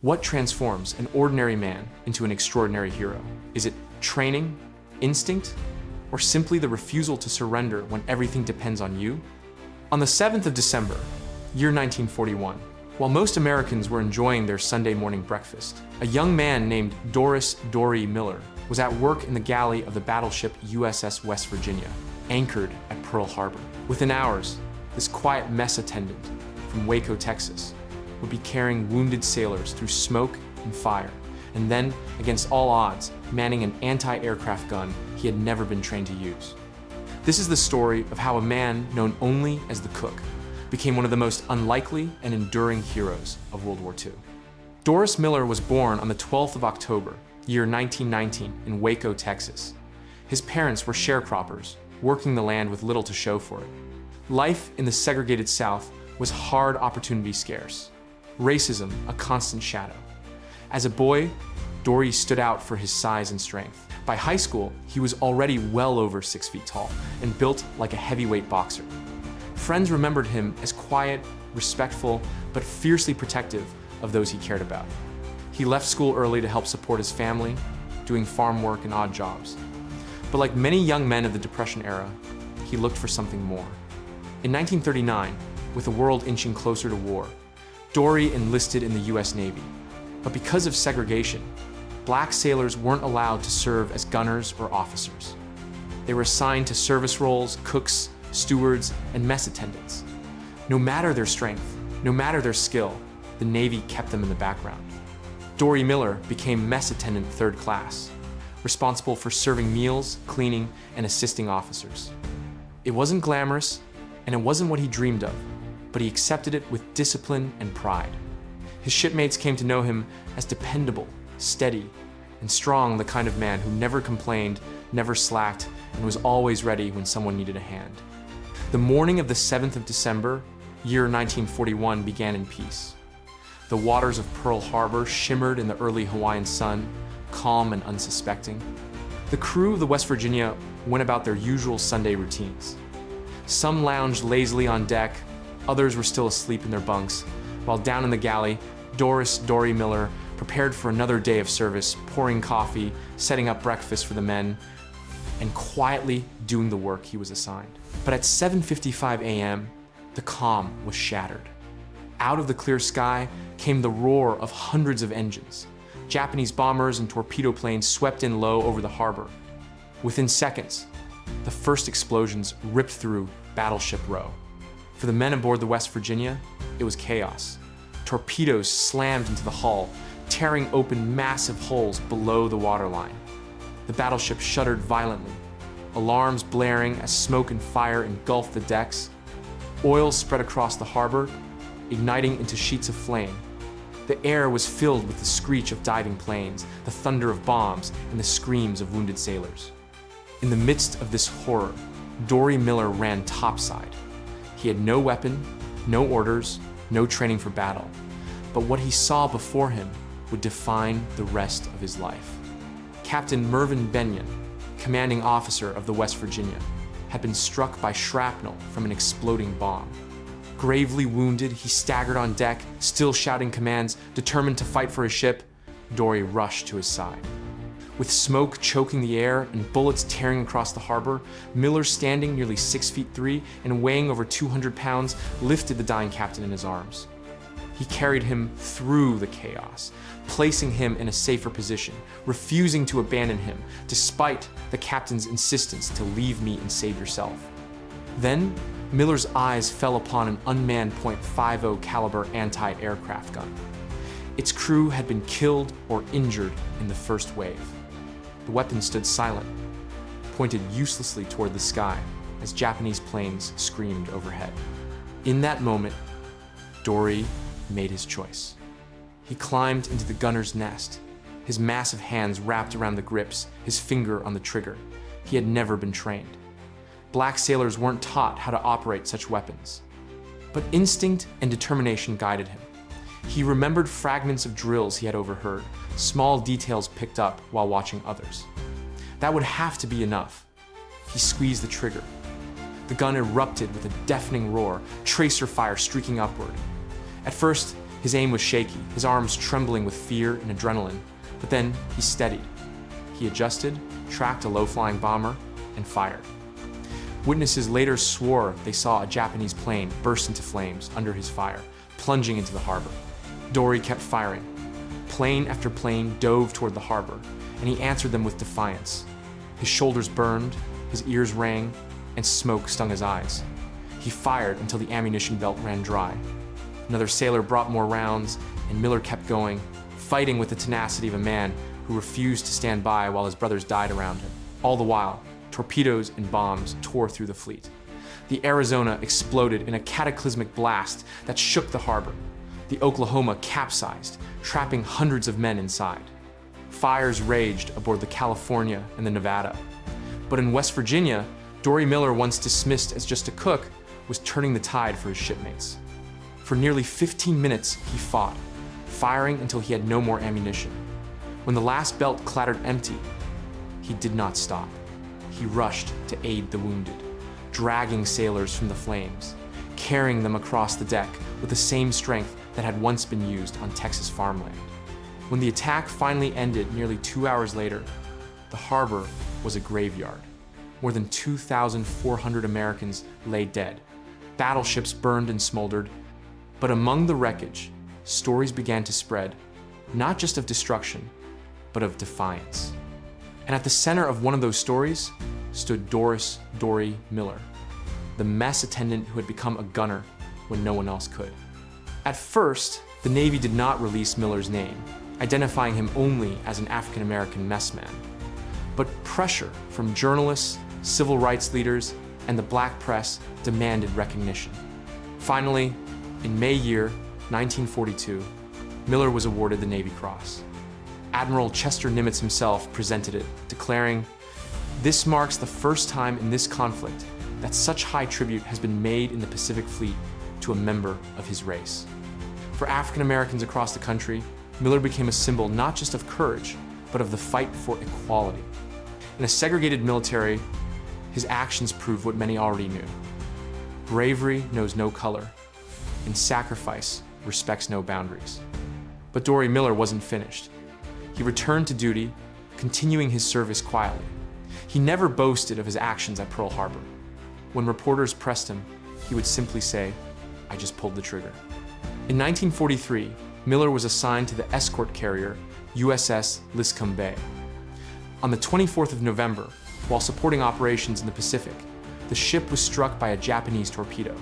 What transforms an ordinary man into an extraordinary hero? Is it training, instinct, or simply the refusal to surrender when everything depends on you? On the 7th of December, year 1941, while most Americans were enjoying their Sunday morning breakfast, a young man named Doris Miller was at work in the galley of the battleship USS West Virginia, anchored at Pearl Harbor. Within hours, this quiet mess attendant from Waco, Texas, would be carrying wounded sailors through smoke and fire, and then, against all odds, manning an anti-aircraft gun he had never been trained to use. This is the story of how a man known only as the Cook became one of the most unlikely and enduring heroes of World War II. Doris Miller was born on the 12th of October, year 1919, in Waco, Texas. His parents were sharecroppers, working the land with little to show for it. Life in the segregated South was hard opportunity scarce. Racism a constant shadow. As a boy, Dorie stood out for his size and strength. By high school, he was already well over 6 feet tall and built like a heavyweight boxer. Friends remembered him as quiet, respectful, but fiercely protective of those he cared about. He left school early to help support his family, doing farm work and odd jobs. But like many young men of the Depression era, he looked for something more. In 1939, with the world inching closer to war, Dorie enlisted in the US Navy. But because of segregation, black sailors weren't allowed to serve as gunners or officers. They were assigned to service roles, cooks, stewards, and mess attendants. No matter their strength, no matter their skill, the Navy kept them in the background. Doris Miller became mess attendant third class, responsible for serving meals, cleaning, and assisting officers. It wasn't glamorous, and it wasn't what he dreamed of, but he accepted it with discipline and pride. His shipmates came to know him as dependable, steady, and strong, the kind of man who never complained, never slacked, and was always ready when someone needed a hand. The morning of the 7th of December, year 1941, began in peace. The waters of Pearl Harbor shimmered in the early Hawaiian sun, calm and unsuspecting. The crew of the West Virginia went about their usual Sunday routines. Some lounged lazily on deck, others were still asleep in their bunks, while down in the galley, Doris Miller prepared for another day of service, pouring coffee, setting up breakfast for the men, and quietly doing the work he was assigned. But at 7:55 a.m., the calm was shattered. Out of the clear sky came the roar of hundreds of engines. Japanese bombers and torpedo planes swept in low over the harbor. Within seconds, the first explosions ripped through Battleship Row. For the men aboard the West Virginia, it was chaos. Torpedoes slammed into the hull, tearing open massive holes below the waterline. The battleship shuddered violently, alarms blaring as smoke and fire engulfed the decks. Oil spread across the harbor, igniting into sheets of flame. The air was filled with the screech of diving planes, the thunder of bombs, and the screams of wounded sailors. In the midst of this horror, Doris Miller ran topside. He had no weapon, no orders, no training for battle, but what he saw before him would define the rest of his life. Captain Mervyn Benyon, commanding officer of the West Virginia, had been struck by shrapnel from an exploding bomb. Gravely wounded, he staggered on deck, still shouting commands, determined to fight for his ship. Dorie rushed to his side. With smoke choking the air and bullets tearing across the harbor, Miller, standing nearly 6'3" and weighing over 200 pounds, lifted the dying captain in his arms. He carried him through the chaos, placing him in a safer position, refusing to abandon him, despite the captain's insistence to leave me and save yourself. Then, Miller's eyes fell upon an unmanned .50 caliber anti-aircraft gun. Its crew had been killed or injured in the first wave. The weapon stood silent, pointed uselessly toward the sky as Japanese planes screamed overhead. In that moment, Dorie made his choice. He climbed into the gunner's nest, his massive hands wrapped around the grips, his finger on the trigger. He had never been trained. Black sailors weren't taught how to operate such weapons. But instinct and determination guided him. He remembered fragments of drills he had overheard, small details picked up while watching others. That would have to be enough. He squeezed the trigger. The gun erupted with a deafening roar, tracer fire streaking upward. At first, His aim was shaky, his arms trembling with fear and adrenaline, but then he steadied. He adjusted, tracked a low-flying bomber, and fired. Witnesses later swore they saw a Japanese plane burst into flames under his fire, plunging into the harbor. Dorie kept firing. Plane after plane dove toward the harbor, and he answered them with defiance. His shoulders burned, his ears rang, and smoke stung his eyes. He fired until the ammunition belt ran dry. Another sailor brought more rounds, and Miller kept going, fighting with the tenacity of a man who refused to stand by while his brothers died around him. All the while, torpedoes and bombs tore through the fleet. The Arizona exploded in a cataclysmic blast that shook the harbor. The Oklahoma capsized, trapping hundreds of men inside. Fires raged aboard the California and the Nevada. But in West Virginia, Dorie Miller, once dismissed as just a cook, was turning the tide for his shipmates. For nearly 15 minutes, he fought, firing until he had no more ammunition. When the last belt clattered empty, he did not stop. He rushed to aid the wounded, dragging sailors from the flames, carrying them across the deck with the same strength that had once been used on Texas farmland. When the attack finally ended nearly 2 hours later, the harbor was a graveyard. More than 2,400 Americans lay dead. Battleships burned and smoldered. But among the wreckage, stories began to spread, not just of destruction, but of defiance. And at the center of one of those stories stood Dorie Miller, the mess attendant who had become a gunner when no one else could. At first, the Navy did not release Miller's name, identifying him only as an African-American messman. But pressure from journalists, civil rights leaders, and the black press demanded recognition. Finally, in May 1942, Miller was awarded the Navy Cross. Admiral Chester Nimitz himself presented it, declaring, "This marks the first time in this conflict that such high tribute has been made in the Pacific Fleet to a member of his race." For African Americans across the country, Miller became a symbol not just of courage, but of the fight for equality. In a segregated military, his actions proved what many already knew. Bravery knows no color, and sacrifice respects no boundaries. But Dorie Miller wasn't finished. He returned to duty, continuing his service quietly. He never boasted of his actions at Pearl Harbor. When reporters pressed him, he would simply say, "I just pulled the trigger." In 1943, Miller was assigned to the escort carrier USS Liscombe Bay. On the 24th of November, while supporting operations in the Pacific, the ship was struck by a Japanese torpedo.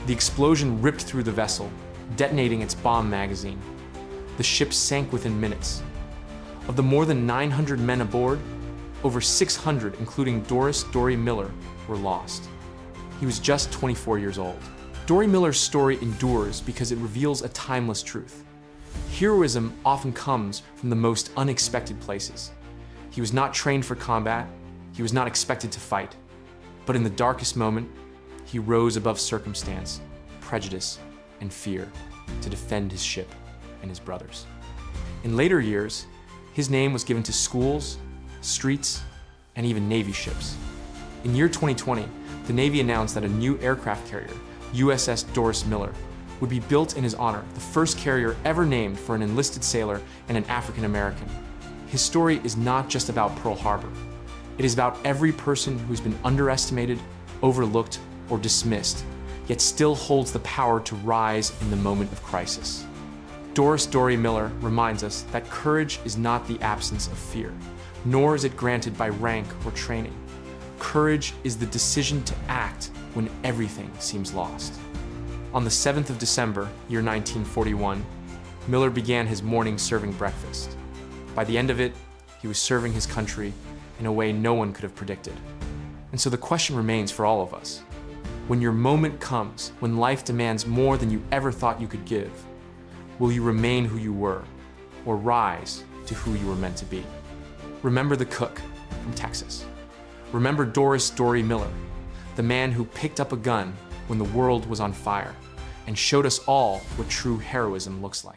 The explosion ripped through the vessel, detonating its bomb magazine. The ship sank within minutes. Of the more than 900 men aboard, over 600, including Dorie Miller, were lost. He was just 24 years old. Dorie Miller's story endures because it reveals a timeless truth. Heroism often comes from the most unexpected places. He was not trained for combat, he was not expected to fight, but in the darkest moment, he rose above circumstance, prejudice, and fear to defend his ship and his brothers. In later years, his name was given to schools, streets, and even Navy ships. In year 2020, the Navy announced that a new aircraft carrier, USS Doris Miller, would be built in his honor, the first carrier ever named for an enlisted sailor and an African American. His story is not just about Pearl Harbor. It is about every person who's been underestimated, overlooked, or dismissed, yet still holds the power to rise in the moment of crisis. Dorie Miller reminds us that courage is not the absence of fear, nor is it granted by rank or training. Courage is the decision to act when everything seems lost. On the 7th of December, year 1941, Miller began his morning serving breakfast. By the end of it, he was serving his country in a way no one could have predicted. And so the question remains for all of us. When your moment comes, when life demands more than you ever thought you could give, will you remain who you were, or rise to who you were meant to be? Remember the cook from Texas. Remember Dorie Miller, the man who picked up a gun when the world was on fire and showed us all what true heroism looks like.